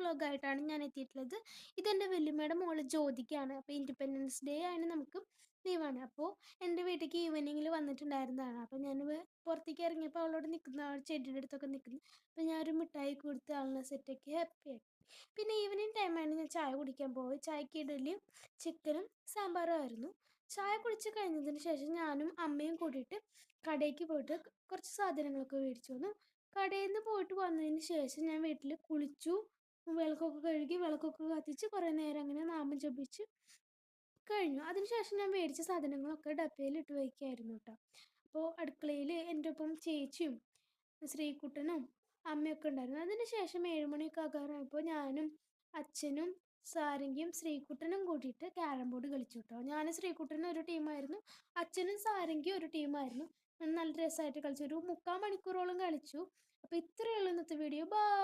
വ്ളോഗായിട്ടാണ് ഞാൻ എത്തിയിട്ടുള്ളത്. ഇതെൻ്റെ വല്യമ്മയുടെ മോള് ജ്യോതികയാണ്. അപ്പോൾ ഇൻഡിപെൻഡൻസ് ഡേ ആണ്, നമുക്ക് ലീവാണ്. അപ്പോൾ എൻ്റെ വീട്ടിലേക്ക് ഈവനിങ്ങിൽ വന്നിട്ടുണ്ടായിരുന്നതാണ്. അപ്പോൾ ഞാൻ പുറത്തേക്ക് ഇറങ്ങിയപ്പോൾ അവളോട് നിൽക്കുന്ന ചെടിയുടെ അടുത്തൊക്കെ നിൽക്കുന്നു. അപ്പോൾ ഞാനൊരു മിഠായി കൊടുത്ത് ആളിനെ സെറ്റാക്കി ഹാപ്പിയാക്കി. പിന്നെ ഈവനിങ് ടൈമാണ് ഞാൻ ചായ കുടിക്കാൻ പോയി. ചായക്ക് ഇഡലിയും ചിക്കനും സാമ്പാറും ആയിരുന്നു. ചായ കുടിച്ച് കഴിഞ്ഞതിന് ശേഷം ഞാനും അമ്മയും കൂടിയിട്ട് കടയ്ക്ക് പോയിട്ട് കുറച്ച് സാധനങ്ങളൊക്കെ മേടിച്ചു വന്നു. കടയിൽ നിന്ന് പോയിട്ട് വന്നതിന് ശേഷം ഞാൻ വീട്ടിൽ കുളിച്ചു, വിളക്കൊക്കെ കഴുകി, വിളക്കൊക്കെ കത്തിച്ച് കുറേ നേരം അങ്ങനെ നാമം ജപിച്ച് കഴിഞ്ഞു. അതിനുശേഷം ഞാൻ മേടിച്ച സാധനങ്ങളൊക്കെ ഡപ്പയിൽ ഇട്ട് വയ്ക്കുകയായിരുന്നു കേട്ടോ. അപ്പോൾ അടുക്കളയിൽ എൻ്റെ ഒപ്പം ചേച്ചിയും ശ്രീകുട്ടനും അമ്മയൊക്കെ ഉണ്ടായിരുന്നു. അതിന് ശേഷം 7 മണിയൊക്കെ ആകാറായപ്പോൾ ഞാനും അച്ഛനും സാരംഗിയും ശ്രീകുട്ടനും കൂടിയിട്ട് ക്യാരം ബോർഡ് കളിച്ചു കേട്ടോ. ഞാനും ശ്രീകുട്ടനും ഒരു ടീമായിരുന്നു, അച്ഛനും സാരംഗിയും ഒരു ടീമായിരുന്നു. നല്ല രസമായിട്ട് കളിച്ചു, ഒരു 3/4 മണിക്കൂറോളം കളിച്ചു. അപ്പോൾ ഇത്രയേ ഉള്ളൂ ഇന്നത്തെ വീഡിയോ. ബൈ.